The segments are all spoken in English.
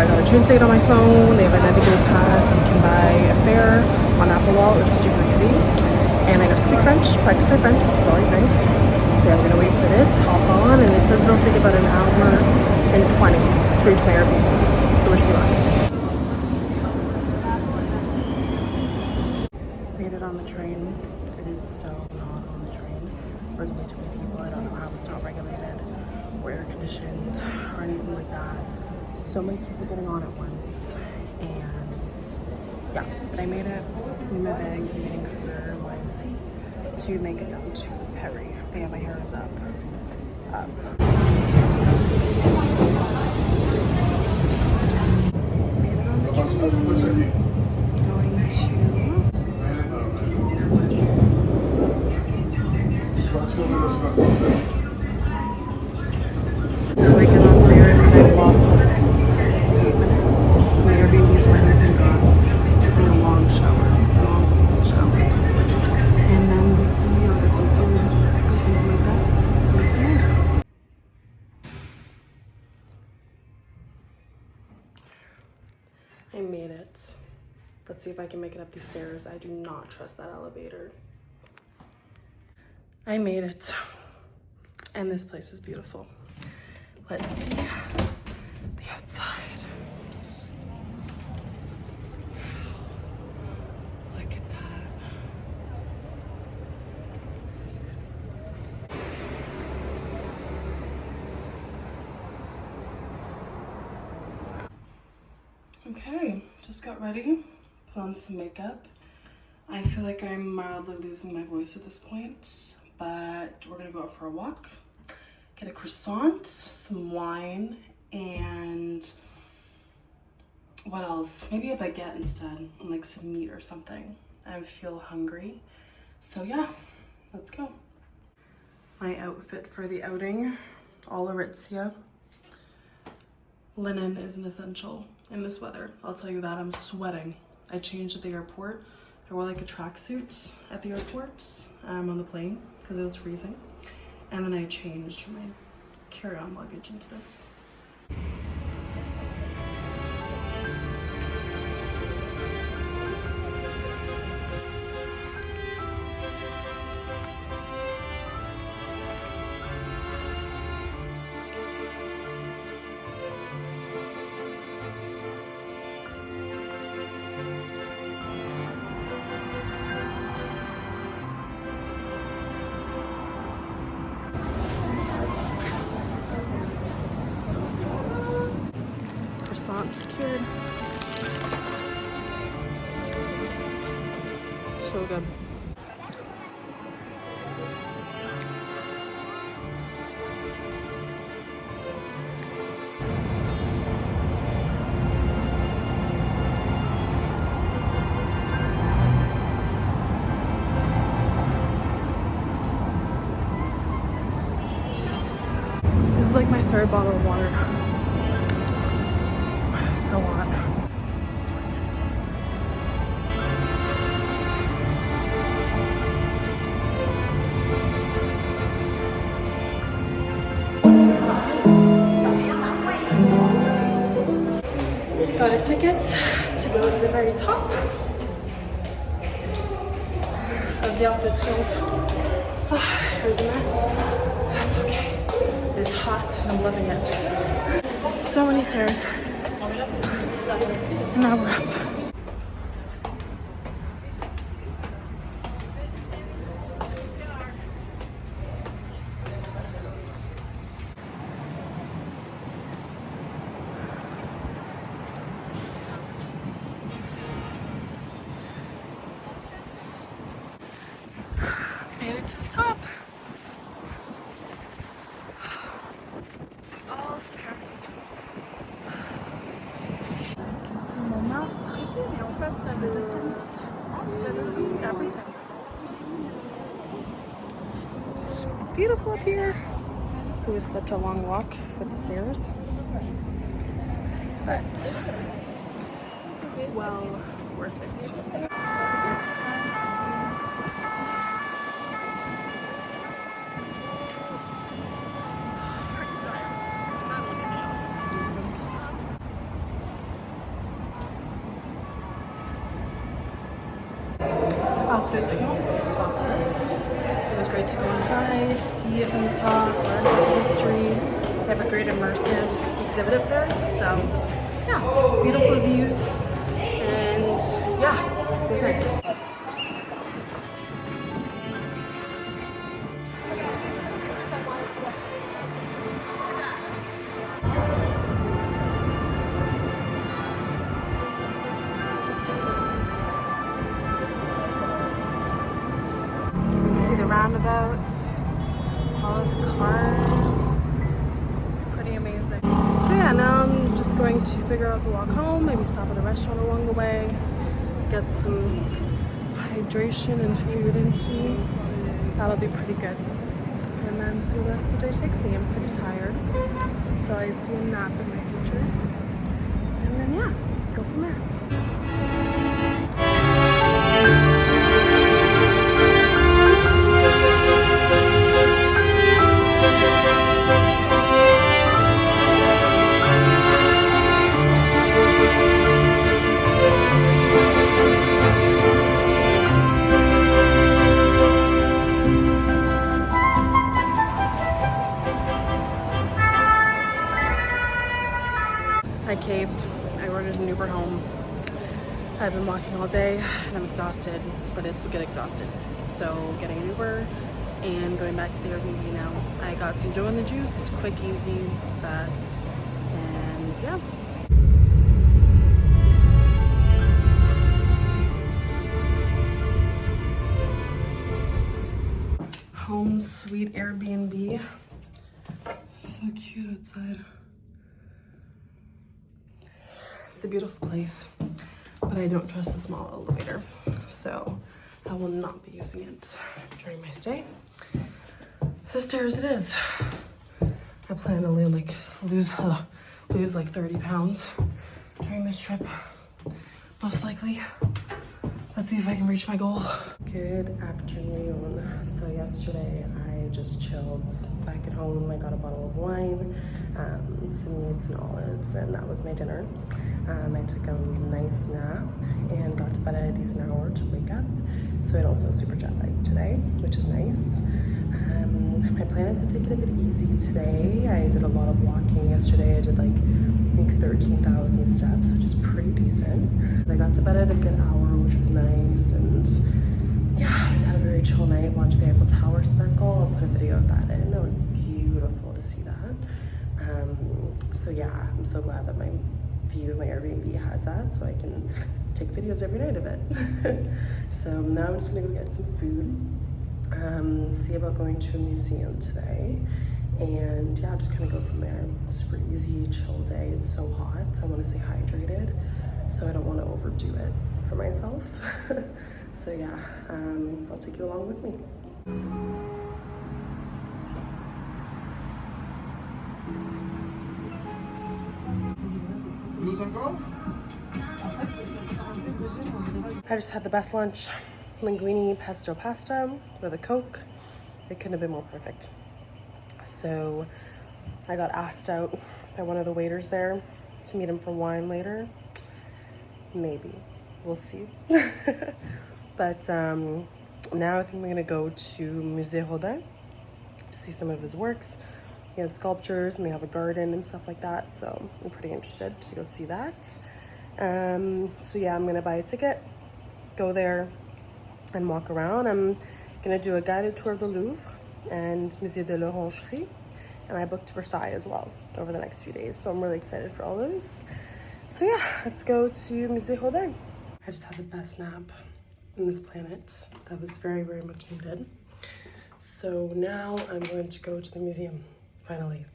I got a train ticket on my phone. They have a Navigator pass. You can buy a fare on Apple Wallet, which is super easy. And I got to speak French, practice my French, which is always nice. So yeah, we're gonna wait for this, hop on, and it says it'll take about an hour and 20 to reach my Airbnb. So wish me luck. Made it on the train. It is so hot on the train. There's way too many people. I don't know how it's not regulated or air conditioned or anything like that. So many people getting on at once. And yeah, but I made it. With my bags, I'm waiting for YNC to make it down to Paris. But yeah, my hair is up. Made it on the train. Going to so I get off there and I walk 8 minutes. My Airbnb is ready, thank God. Taking a long shower. And then we see I'll get some food or something like that. I made it. Let's see if I can make it up these stairs. I do not trust that elevator. I made it. And this place is beautiful. Let's see the outside. Look at that. Okay, just got ready, put on some makeup. I feel like I'm mildly losing my voice at this point, but we're gonna go out for a walk, get a croissant, some wine, and what else? Maybe a baguette instead, and like some meat or something. I feel hungry. So yeah, let's go. My outfit for the outing, all Aritzia. Linen is an essential in this weather. I'll tell you that. I'm sweating. I changed at the airport. I wore like a tracksuit at the airport on the plane because it was freezing. And then I changed my carry-on luggage into this. Croissant secured. So good. This is like my third bottle of water. So hot. Got a ticket to go to the very top of the Arc de Triomphe. Oh, here's a mess. That's okay. It is hot and I'm loving it. So many stairs. And now we're up. Made it to the top. See all of Paris. You can see Montmartre in the distance. You can see everything. It's beautiful up here. It was such a long walk with the stairs, but well worth it. The other side. Let's see. Arc de Triomphe off the list. It was great to go inside, see it from the top, learn about the history. They have a great immersive exhibit up there. So yeah, beautiful views, and yeah, it was nice. See the roundabout, all of the cars. It's pretty amazing. So yeah, now I'm just going to figure out the walk home, maybe stop at a restaurant along the way, get some hydration and food into me. That'll be pretty good. And then see where the rest of the day takes me. I'm pretty tired, so I see a nap in my future. And then yeah, go from there. I caved. I ordered an Uber home. I've been walking all day and I'm exhausted, but it's good exhausted. So getting an Uber and going back to the Airbnb now. I got some Joe and the Juice, quick, easy, fast, and yeah. Home sweet Airbnb. So cute outside. It's a beautiful place, but I don't trust the small elevator, so I will not be using it during my stay. So stairs it is. I plan to lose like 30 pounds during this trip, most likely. Let's see if I can reach my goal. Good afternoon. So yesterday I just chilled back at home. I got a bottle of wine, some meats and olives, and that was my dinner. I took a nice nap and got to bed at a decent hour to wake up, so I don't feel super jet lagged today, which is nice. My plan is to take it a bit easy today. I did a lot of walking yesterday. I did like, I think 13,000 steps, which is pretty decent. And I got to bed at a good hour, which was nice. And yeah, I just had a very chill night, watched the Eiffel Tower sparkle. I'll put a video of that in. It was beautiful to see that. So yeah, I'm so glad that my view of my Airbnb has that, so I can take videos every night of it. So now I'm just gonna go get some food. See about going to a museum today, and yeah, just kind of go from there. Super easy, chill day. It's so hot. I want to stay hydrated, so I don't want to overdo it for myself. So yeah, I'll take you along with me. I just had the best lunch. Linguine pesto pasta with a Coke. It couldn't have been more perfect. So I got asked out by one of the waiters there to meet him for wine later. Maybe, we'll see. But now I think we're gonna go to Musée Rodin to see some of his works. He has sculptures and they have a garden and stuff like that. So I'm pretty interested to go see that. So yeah, I'm gonna buy a ticket, go there, and walk around. I'm gonna do a guided tour of the Louvre and Musée de l'Orangerie, and I booked Versailles as well over the next few days, so I'm really excited for all those. So yeah, let's go to Musée Rodin. I just had the best nap on this planet. That was very, very much needed. So now I'm going to go to the museum, finally.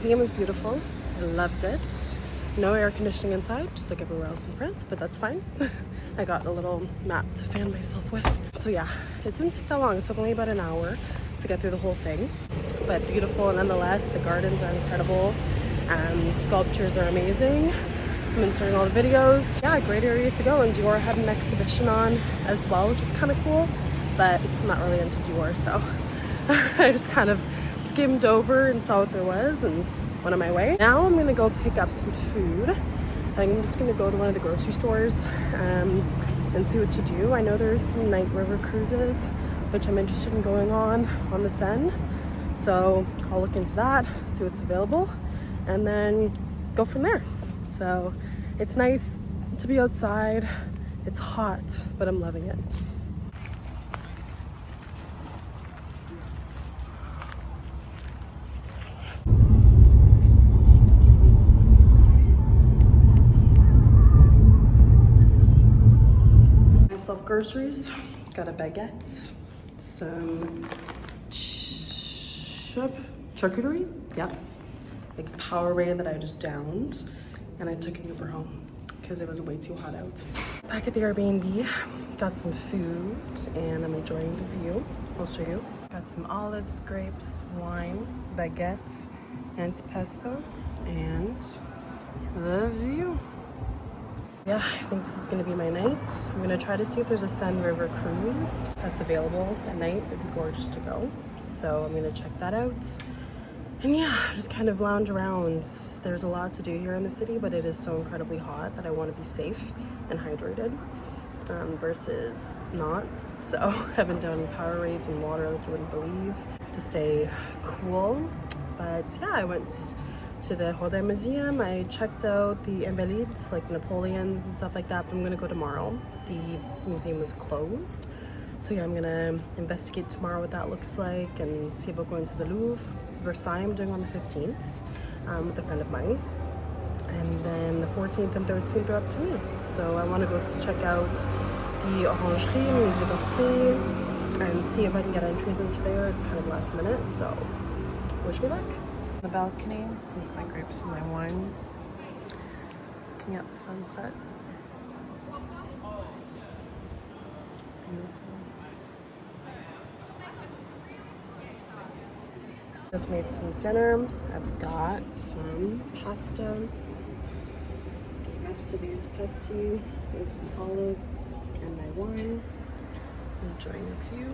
museum is beautiful. I loved it. No air conditioning inside, just like everywhere else in France, but that's fine. I got a little mat to fan myself with. So yeah, it didn't take that long. It took only about an hour to get through the whole thing, but beautiful nonetheless. The gardens are incredible. Sculptures are amazing. I'm inserting all the videos. Yeah, great area to go. And Dior had an exhibition on as well, which is kind of cool, but I'm not really into Dior, so I just kind of skimmed over and saw what there was and went on my way. Now I'm gonna go pick up some food. I'm just gonna go to one of the grocery stores and see what to do. I know there's some night river cruises, which I'm interested in going on the Seine. So I'll look into that, see what's available, and then go from there. So it's nice to be outside. It's hot, but I'm loving it. Myself groceries, got a baguette, some charcuterie, yep, like Powerade that I just downed, and I took an Uber home because it was way too hot out. Back at the Airbnb, got some food and I'm enjoying the view. I'll show you. Got some olives, grapes, wine, baguettes, antipasto, and the view. Yeah, I think this is gonna be my night. I'm gonna try to see if there's a Seine River cruise that's available at night. It'd be gorgeous to go. So I'm gonna check that out. And yeah, just kind of lounge around. There's a lot to do here in the city, but it is so incredibly hot that I want to be safe and hydrated versus not. So I've been down Powerades and water like you wouldn't believe to stay cool. But yeah, I went to the Rodin Museum. I checked out the Invalides, like Napoleons and stuff like that, but I'm gonna go tomorrow. The museum is closed. So yeah, I'm gonna investigate tomorrow what that looks like and see about going to the Louvre. Versailles I'm doing on the 15th with a friend of mine. And then the 14th and 13th are up to me. So I wanna go check out the Orangerie, Musée Bastille, and see if I can get entries into there. It's kind of last minute, so wish me luck. The balcony with my grapes and my wine, looking at the sunset. Beautiful. Just made some dinner. I've got some pasta, the rest of the antipasti, and some olives, and my wine. Enjoying the view.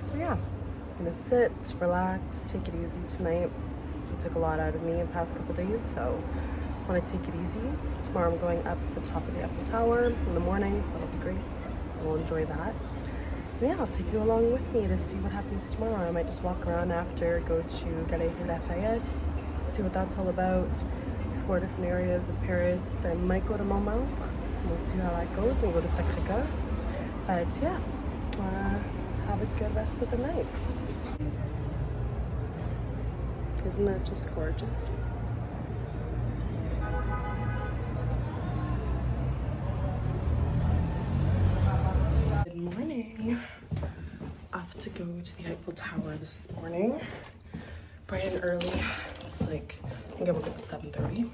So yeah. I'm gonna sit, relax, take it easy tonight. It took a lot out of me the past couple days, so I want to take it easy. Tomorrow I'm going up the top of the Eiffel Tower in the morning, so that'll be great. So we'll enjoy that. And yeah, I'll take you along with me to see what happens tomorrow. I might just walk around after, go to Galerie Lafayette, see what that's all about, explore different areas of Paris, and might go to Montmartre. We'll see how that goes and go to Sacré-Cœur. But yeah, have a good rest of the night. Isn't that just gorgeous? Good morning. Off to go to the Eiffel Tower this morning. Bright and early. It's like, I think I woke up at 7:30.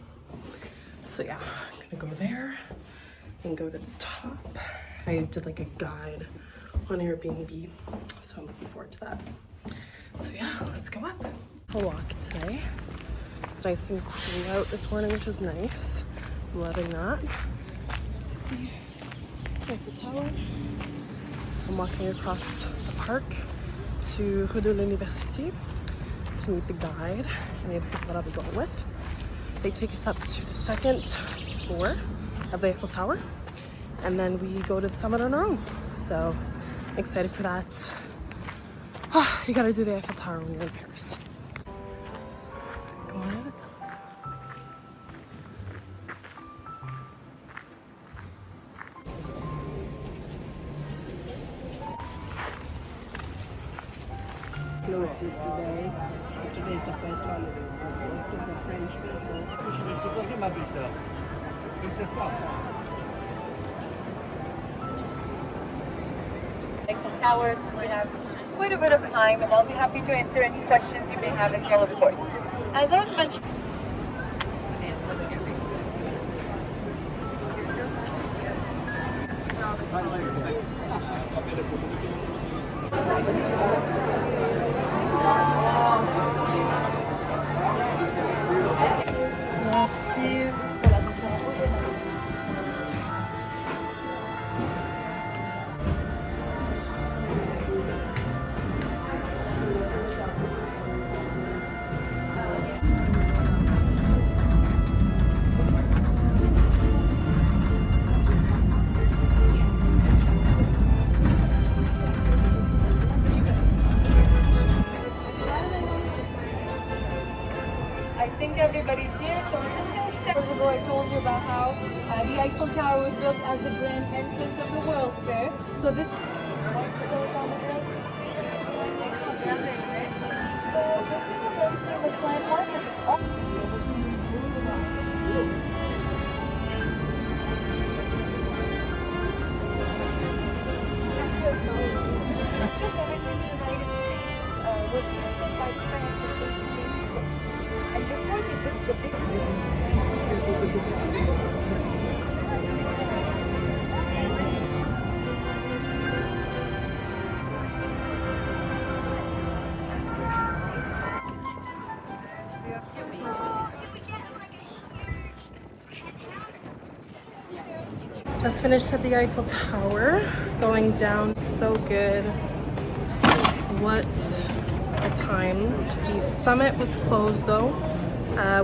So yeah, I'm gonna go there and go to the top. I did like a guide on Airbnb, so I'm looking forward to that. So yeah, let's go up. A walk today. It's nice and cool out this morning, which is nice. I'm loving that. Let's see, Eiffel Tower. So I'm walking across the park to Rue de l'Université to meet the guide and the other people that I'll be going with. They take us up to the second floor of the Eiffel Tower, and then we go to the summit on our own. So excited for that. You gotta do the Eiffel Tower when you're in Paris. Go on at a time. Closed today. So today is the first holiday. So most of the French people. Eiffel Tower, since we have quite a bit of time, and I'll be happy to answer any questions you may have as well, of course. As I was mentioning. Merci. I think everybody's here, so we're just going to step. Years ago, I told you about how the Eiffel Tower was built as the grand entrance of the World's Fair. So this. So this is a very famous landmark. Governed in the United States was founded by France in 1886. And before they built the big Just finished at the Eiffel Tower. Going down, so good. What a time. The summit was closed though.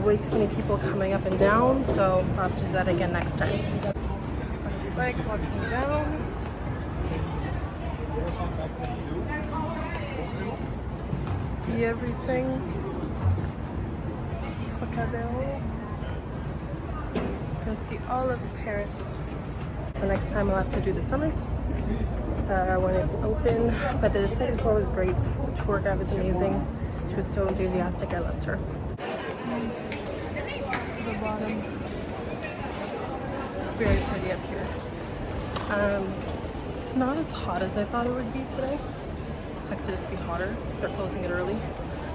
Way too many people coming up and down, so I'll have to do that again next time. That's what it's like walking down. See everything. Trocadero. You can see all of Paris. So next time I'll have to do the summit when it's open. But the second floor was great. The tour guide was amazing. She was so enthusiastic. I loved her. Nice. To the bottom. It's very pretty up here. It's not as hot as I thought it would be today. I expected it to be hotter. They're closing it early.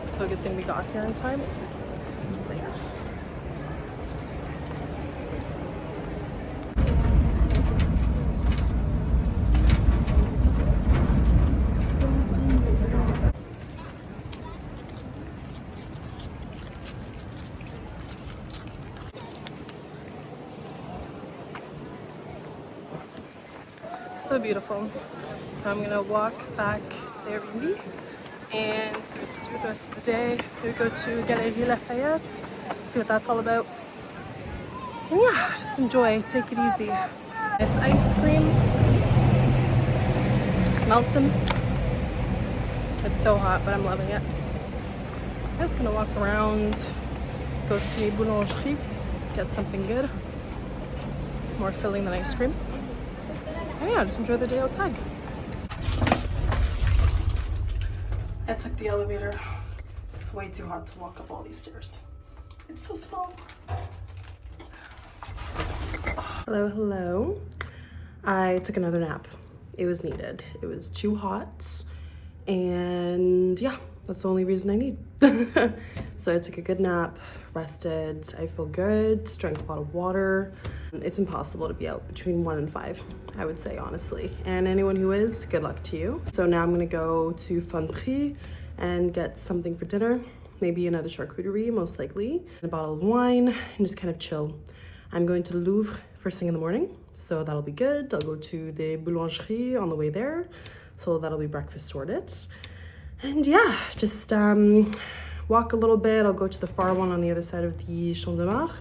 So a good thing we got here in time. But yeah. So beautiful. So I'm gonna walk back to the Airbnb and see what to do the rest of the day. We go to Galerie Lafayette, see what that's all about. And yeah, just enjoy, take it easy. Nice ice cream. Melton. It's so hot, but I'm loving it. I'm just gonna walk around, go to the boulangerie, get something good. More filling than ice cream. And yeah, just enjoy the day outside. I took the elevator. It's way too hot to walk up all these stairs. It's so small. Hello, hello. I took another nap. It was needed. It was too hot. And yeah, that's the only reason I need. So I took a good nap, rested. I feel good, drank a bottle of water. It's impossible to be out between 1 and 5, I would say, honestly. And anyone who is, good luck to you. So now I'm gonna go to Fonderie and get something for dinner. Maybe another charcuterie, most likely. A bottle of wine and just kind of chill. I'm going to the Louvre first thing in the morning, so that'll be good. I'll go to the boulangerie on the way there, so that'll be breakfast sorted. And yeah, just walk a little bit. I'll go to the far one on the other side of the Champ de Mars.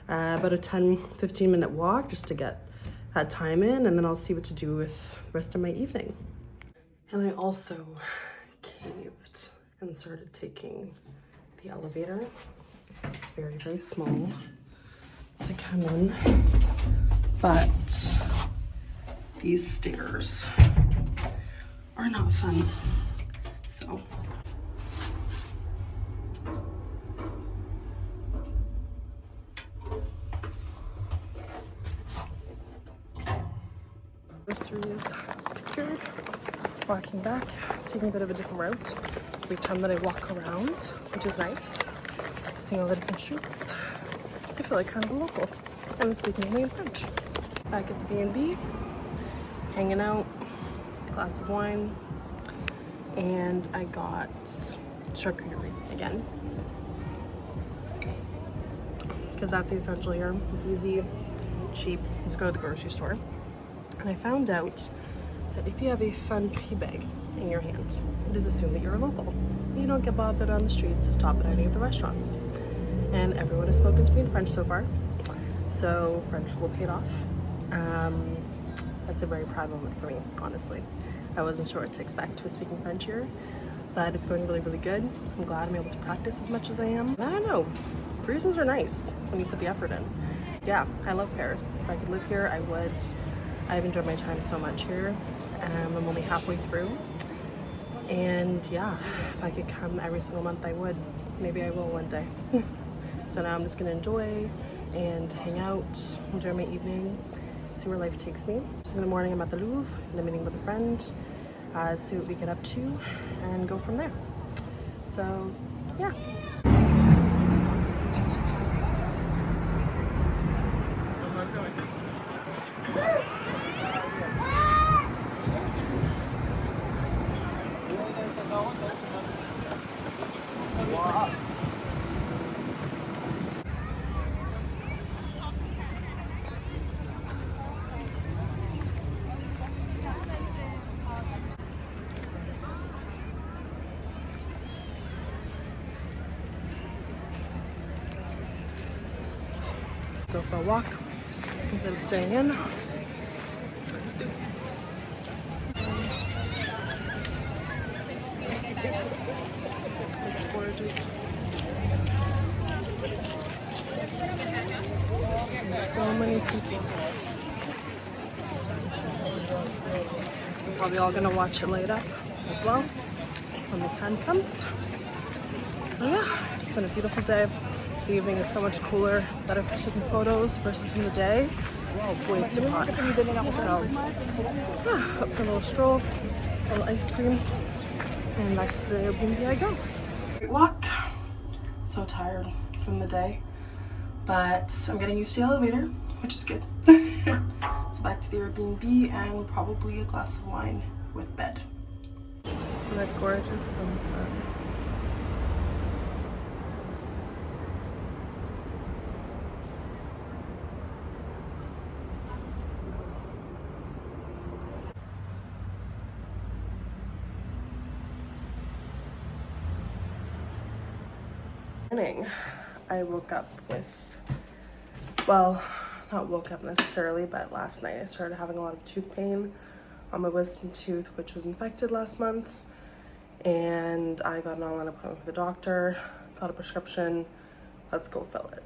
About a 10-15 minute walk just to get that time in, and then I'll see what to do with the rest of my evening. And I also caved and started taking the elevator. It's very, very small to come in, but these stairs are not fun. So groceries secured. walking back, taking a bit of a different route every time that I walk around, which is nice. Seeing all the different streets. I feel like kind of a local. I'm speaking only in French. Back at the B&B, hanging out, glass of wine, and I got charcuterie again. Because that's the essential here. It's easy, cheap. Just go to the grocery store. And I found out that if you have a fun prix bag in your hand, it is assumed that you're a local. You don't get bothered on the streets to stop at any of the restaurants. And everyone has spoken to me in French so far, so French school paid off. That's a very proud moment for me, honestly. I wasn't sure what to expect with speaking French here, but it's going really, really good. I'm glad I'm able to practice as much as I am. I don't know, Parisians are nice when you put the effort in. Yeah, I love Paris. If I could live here, I would. I've enjoyed my time so much here. I'm only halfway through. And yeah, if I could come every single month, I would. Maybe I will one day. So now I'm just gonna enjoy and hang out, enjoy my evening, see where life takes me. So in the morning, I'm at the Louvre, in a meeting with a friend, see what we get up to, and go from there. So, yeah. Go for a walk instead of staying in. Let's see. It's gorgeous. So many people. Probably all gonna watch it light up as well when the time comes. So yeah, it's been a beautiful day. The evening is so much cooler, better for taking photos versus in the day. Way too hot. So, yeah, up for a little stroll, a little ice cream, and back to the Airbnb I go. Great walk. So tired from the day, but I'm getting used to the elevator, which is good. So back to the Airbnb and probably a glass of wine with bed. And a gorgeous sunset. Morning, I woke up with, well, not woke up necessarily, but last night I started having a lot of tooth pain on my wisdom tooth, which was infected last month, and I got an online appointment with the doctor, got a prescription. Let's go fill it.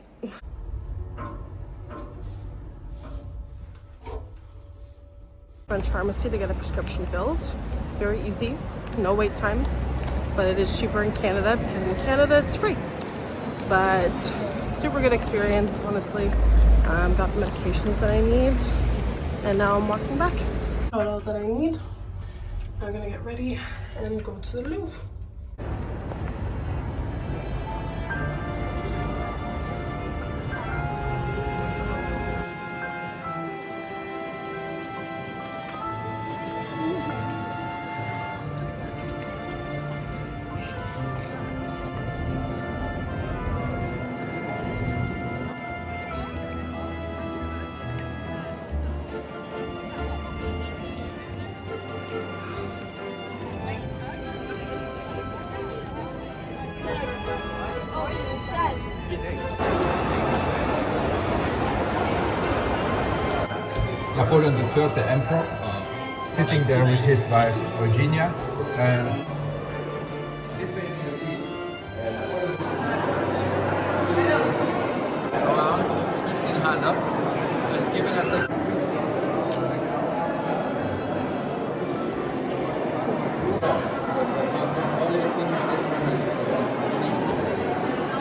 French pharmacy to get a prescription filled. Very easy, no wait time, but it is cheaper in Canada because in Canada it's free. But super good experience, honestly. Got the medications that I need, and now I'm walking back. Got all that I need. I'm gonna get ready and go to the Louvre. Napoleon III, the emperor, sitting there with his wife Virginia, and around 1500, and giving us a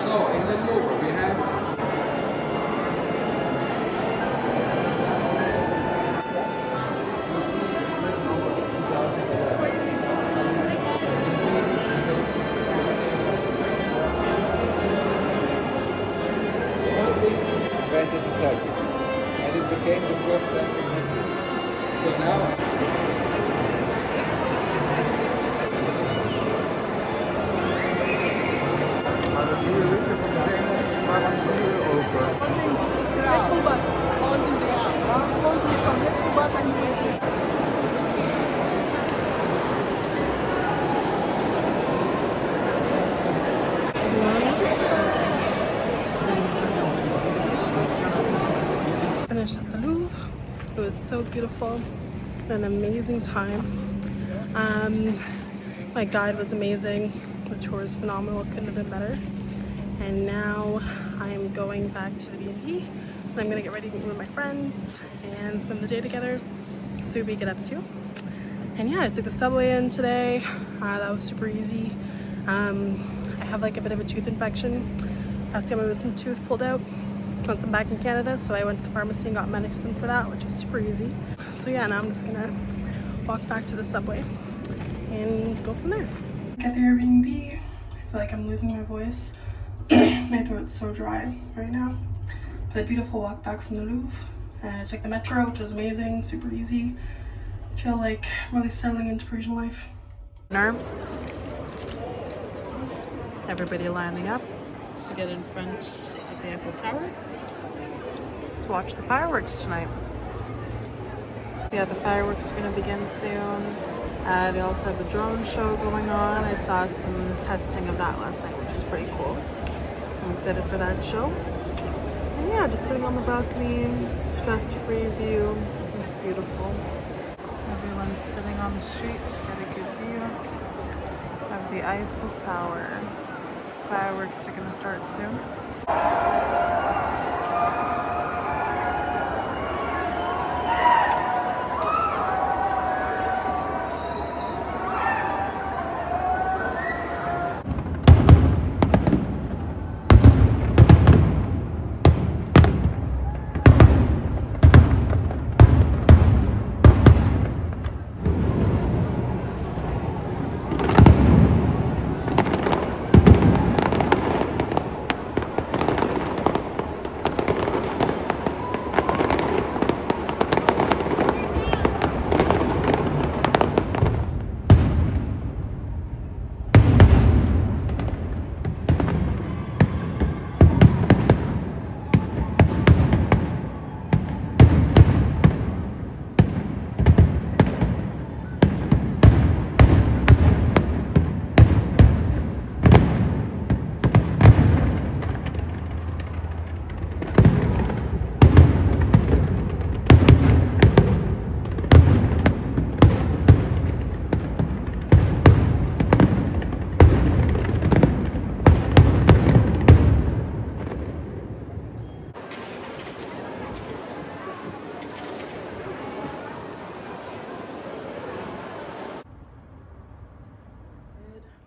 so in the Louvre we have 1830. And it became the first central district. So now Let's go back. Let's go back and visit. Finished at the Louvre. It was so beautiful. An amazing time. My guide was amazing. The tour was phenomenal. Couldn't have been better. And now I'm going back to the B&B. I'm gonna get ready to meet with my friends and spend the day together. See what we get up to. And yeah, I took the subway in today. That was super easy. I have like a bit of a tooth infection. I have to get my wisdom tooth pulled out once I'm back in Canada, so I went to the pharmacy and got medicine for that, which was super easy. So yeah, now I'm just gonna walk back to the subway and go from there. At the Airbnb, I feel like I'm losing my voice. My throat's so dry right now. But a beautiful walk back from the Louvre. I took the metro, which was amazing, super easy. I feel like I'm really settling into Parisian life. Everybody lining up to get in front of the Eiffel Tower to watch the fireworks tonight. Yeah, the fireworks are going to begin soon. They also have a drone show going on. I saw some testing of that last night, which was pretty cool. So I'm excited for that show. And yeah, just sitting on the balcony, stress-free view. It's beautiful. Everyone's sitting on the street to get a good view of the Eiffel Tower. Fireworks are going to start soon.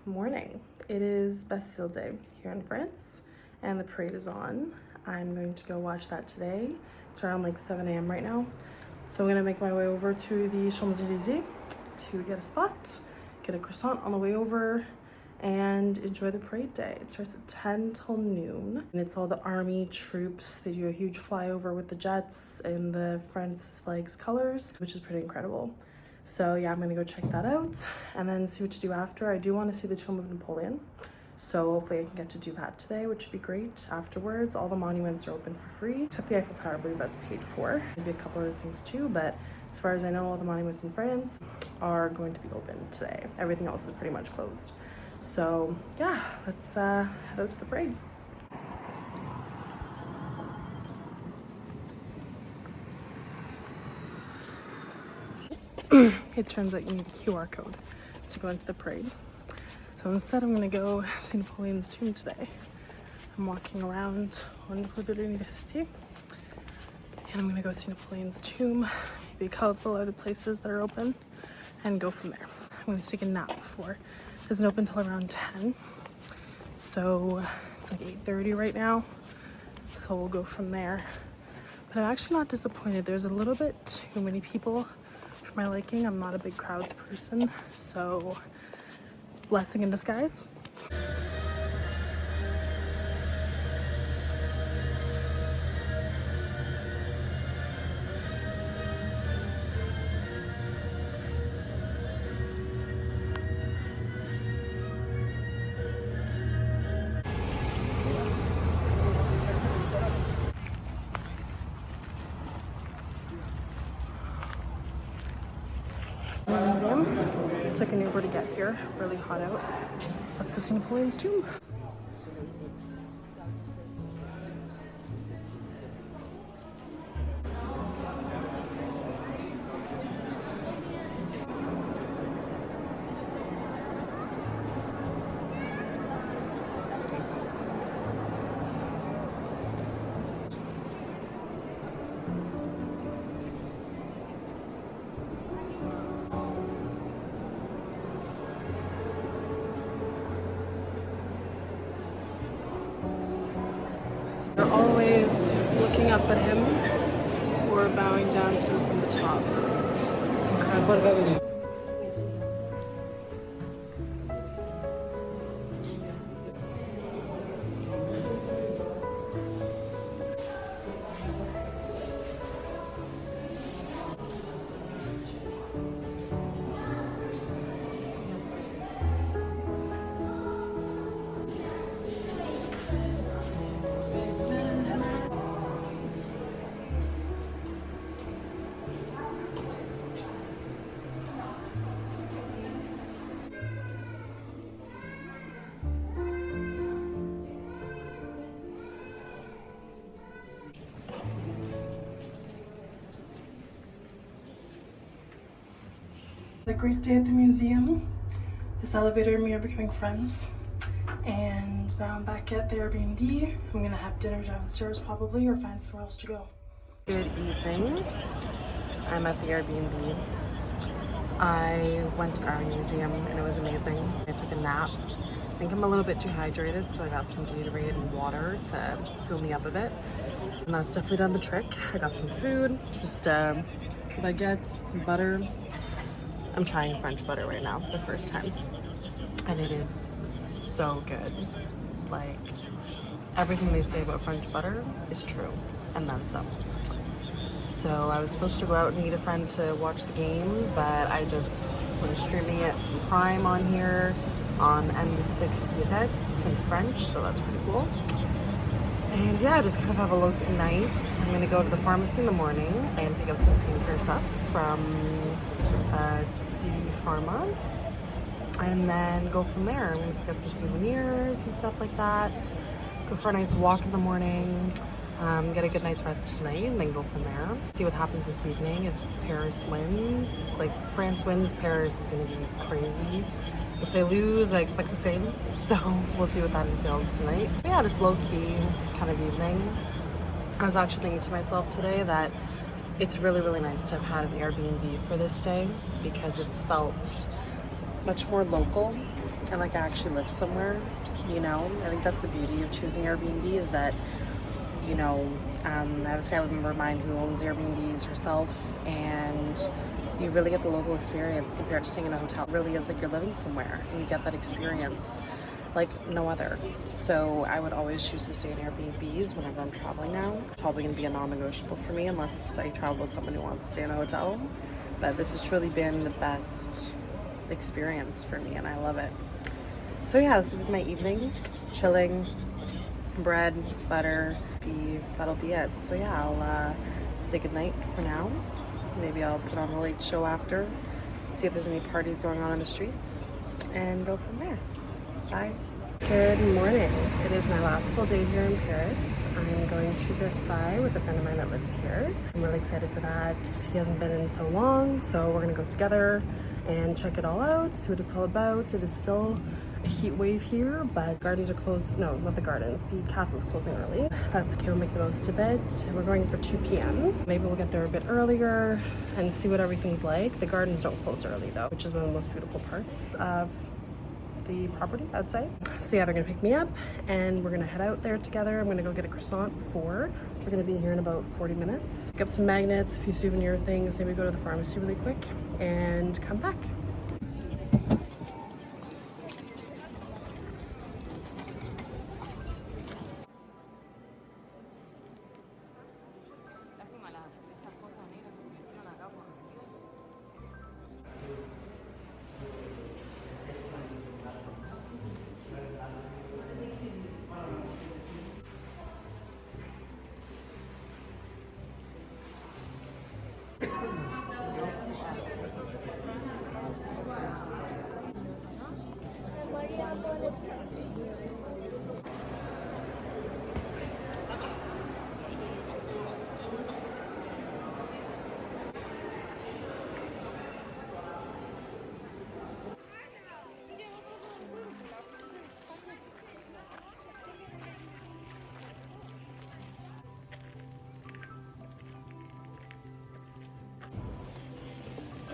Morning. It is Bastille Day here in France and the parade is on. I'm going to go watch that today. It's around like 7 a.m. right now. So I'm gonna make my way over to the Champs-Élysées to get a spot, get a croissant on the way over, and enjoy the parade day. It starts at 10 till noon and it's all the army troops. They do a huge flyover with the jets in the France flag's colors, which is pretty incredible. So yeah, I'm gonna go check that out and then see what to do after. I do want to see the Tomb of Napoleon, so hopefully I can get to do that today, which would be great. Afterwards, all the monuments are open for free, except the Eiffel Tower, I believe that's paid for. Maybe a couple other things too, but as far as I know, all the monuments in France are going to be open today. Everything else is pretty much closed. So yeah, let's head out to the parade. It turns out you need a QR code to go into the parade. So instead I'm gonna go see Napoleon's tomb today. I'm walking around on Rue de l'Université and I'm gonna go see Napoleon's tomb, maybe a couple other places that are open, and go from there. I'm gonna take a nap before. It doesn't open until around 10. So it's like 8:30 right now. So we'll go from there. But I'm actually not disappointed. There's a little bit too many people for my liking. I'm not a big crowds person, so blessing in disguise. Good Museum. Took an Uber to get here. Really hot out. Let's go see Napoleon's tomb. They're always looking up at him or bowing down to him from the top. A great day at the museum. This elevator and me are becoming friends. And now I'm back at the Airbnb. I'm gonna have dinner downstairs probably or find somewhere else to go. Good evening. I'm at the Airbnb. I went to our museum and it was amazing. I took a nap. I think I'm a little bit dehydrated, so I got some Gatorade and water to fill me up a bit. And that's definitely done the trick. I got some food, just baguettes, butter. I'm trying French butter right now for the first time. And it is so good. Like, everything they say about French butter is true, and then some. So I was supposed to go out and meet a friend to watch the game, but I just was streaming it from Prime on here on M6 in French, so that's pretty cool. And yeah, just kind of have a low-key night. I'm gonna go to the pharmacy in the morning and pick up some skincare stuff from CD Pharma, and then go from there. I'm gonna pick up some souvenirs and stuff like that. Go for a nice walk in the morning. Get a good night's rest tonight, and then go from there. See what happens this evening. If Paris wins, like France wins, Paris is gonna be crazy. If they lose, I expect the same. So we'll see what that entails tonight. So yeah, just low-key kind of evening. I was actually thinking to myself today that it's really, really nice to have had an Airbnb for this day because it's felt much more local and like I actually live somewhere, you know? I think that's the beauty of choosing Airbnb is that, you know, I have a family member of mine who owns Airbnbs herself, and you really get the local experience compared to staying in a hotel. It really is like you're living somewhere and you get that experience like no other. So I would always choose to stay in Airbnbs whenever I'm traveling now. Probably gonna be a non-negotiable for me unless I travel with someone who wants to stay in a hotel. But this has truly been the best experience for me and I love it. So yeah, this will be my evening, chilling, bread, butter, that'll be it. So yeah, I'll say goodnight for now. Maybe I'll put on the late show after, see if there's any parties going on in the streets, and go from there. Bye. Good morning. It is my last full day here in Paris. I'm going to Versailles with a friend of mine that lives here. I'm really excited for that. He hasn't been in so long, so we're gonna go together and check it all out, see what it's all about. It is still a heat wave here, but gardens are closed. No, not the gardens. The castle's closing early. That's okay, we'll make the most of it. We're going for 2 p.m. Maybe we'll get there a bit earlier and see what everything's like. The gardens don't close early though, which is one of the most beautiful parts of the property, I'd say. So yeah, they're gonna pick me up and we're gonna head out there together. I'm gonna go get a croissant before. We're gonna be here in about 40 minutes. Pick up some magnets, a few souvenir things, maybe go to the pharmacy really quick and come back.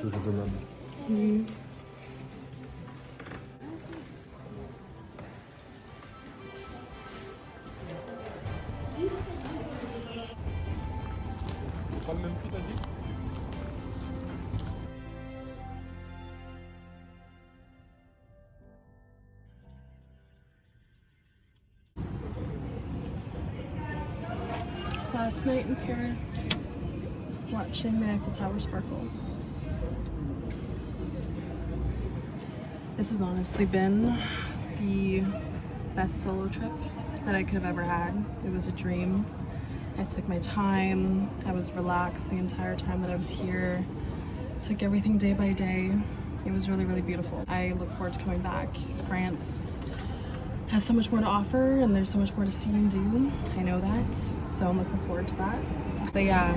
plus raisonnable. Pas le même prix, t'as dit? Last night in Paris, watching the Eiffel Tower sparkle. This has honestly been the best solo trip that I could have ever had. It was a dream. I took my time. I was relaxed the entire time that I was here. Took everything day by day. It was really, really beautiful. I look forward to coming back. France has so much more to offer and there's so much more to see and do. I know that, so I'm looking forward to that. But yeah,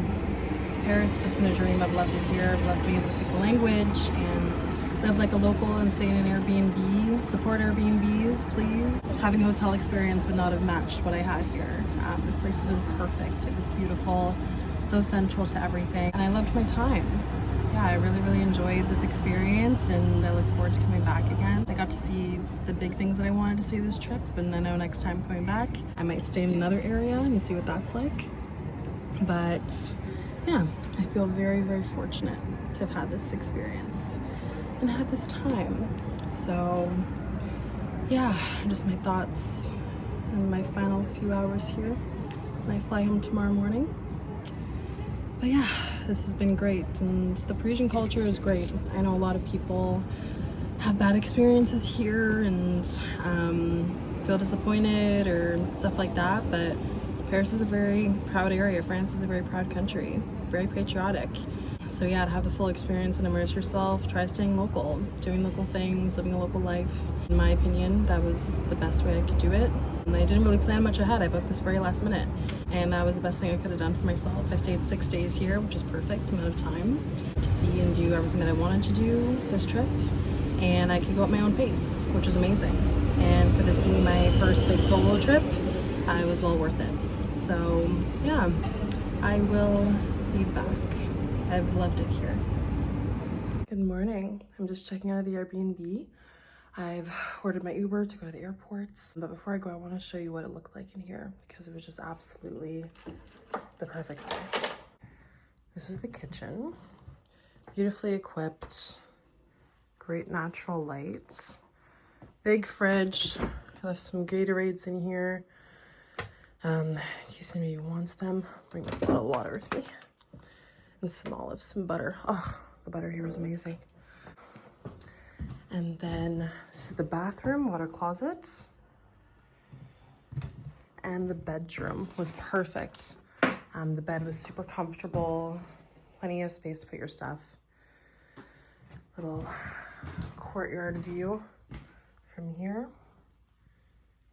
Paris has just been a dream. I've loved it here. I've loved being able to speak the language and live like a local and stay in an Airbnb. Support Airbnbs, please. Having a hotel experience would not have matched what I had here. This place has been perfect. It was beautiful, so central to everything, and I loved my time. Yeah, I really, really enjoyed this experience and I look forward to coming back again. I got to see the big things that I wanted to see this trip, and I know next time coming back, I might stay in another area and see what that's like. But yeah, I feel very, very fortunate to have had this experience and had this time. So yeah, just my thoughts and my final few hours here. And I fly home tomorrow morning. But yeah, this has been great, and the Parisian culture is great. I know a lot of people have bad experiences here and feel disappointed or stuff like that, but Paris is a very proud area. France is a very proud country, very patriotic. So yeah, to have the full experience and immerse yourself, try staying local, doing local things, living a local life. In my opinion, that was the best way I could do it. And I didn't really plan much ahead. I booked this very last minute, and that was the best thing I could have done for myself. I stayed 6 days here, which is perfect amount of time to see and do everything that I wanted to do this trip, and I could go at my own pace, which was amazing. And for this being my first big solo trip, I was well worth it. So yeah, I will be back. I've loved it here. Good morning. I'm just checking out of the Airbnb. I've ordered my Uber to go to the airports. But before I go, I want to show you what it looked like in here because it was just absolutely the perfect stay. This is the kitchen. Beautifully equipped. Great natural lights. Big fridge. I left some Gatorades in here. In case anybody wants them. Bring this bottle of water with me. And some olives, some butter. Oh, the butter here was amazing. And then this is the bathroom, water closet. And the bedroom was perfect. The bed was super comfortable, plenty of space to put your stuff. Little courtyard view from here.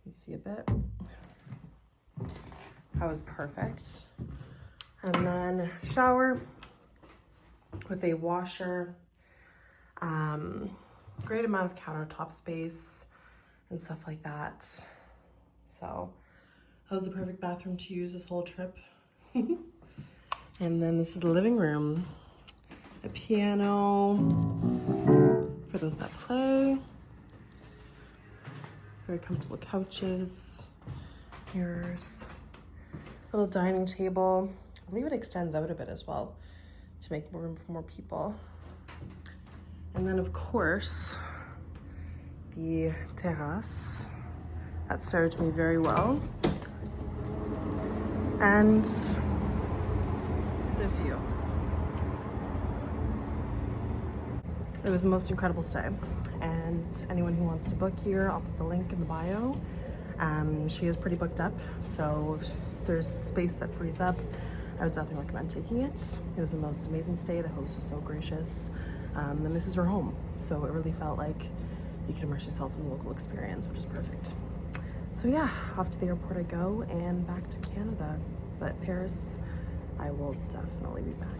You can see a bit. That was perfect. And then shower with a washer. Great amount of countertop space and stuff like that. So that was the perfect bathroom to use this whole trip. And then this is the living room. A piano for those that play. Very comfortable couches, mirrors, little dining table. I believe it extends out a bit as well to make more room for more people. And then of course, the terrace. That served me very well. And the view. It was the most incredible stay. And anyone who wants to book here, I'll put the link in the bio. She is pretty booked up, so if there's space that frees up, I would definitely recommend taking it. It was the most amazing stay. The host was so gracious. And this is her home, so it really felt like you can immerse yourself in the local experience, which is perfect. So yeah, off to the airport I go and back to Canada. But Paris, I will definitely be back.